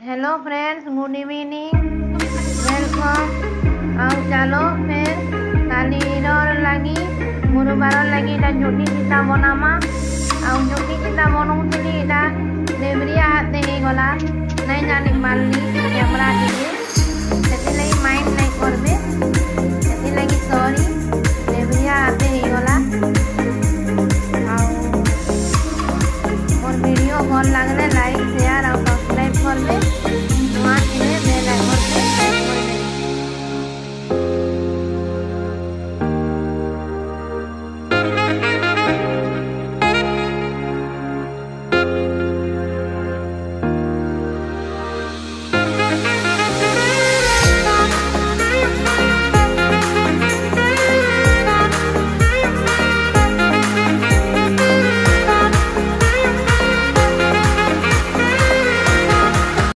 Hello friends, good evening, welcome. ଆଉ ଚାଲ ଫେର୍ କାଲିର ଲାଗି ଗୁରୁବାର ଲାଗି ଏଇଟା ଝୋଟି ଚିତା ବନାମା। ଆଉ ଝୋଟି ଚିତା ବନଉଥିଲି, ଏଇଟା ଲେବରିଆ ହାତେ ହେଇଗଲା, ନାଇଁ ଜାନି ପାରିଲି କ୍ୟାମେରା ଟିକେ, ସେଥିଲାଗି ମାଇଣ୍ଡ ନାଇଁ କରବେ, ସେଥିଲାଗି ସରି, ଲେବରିଆ ହାତେ ହେଇଗଲା। ଆଉ ମୋର ଭିଡ଼ିଓ ଭଲ ଲାଗଲେ ଲାଇକ୍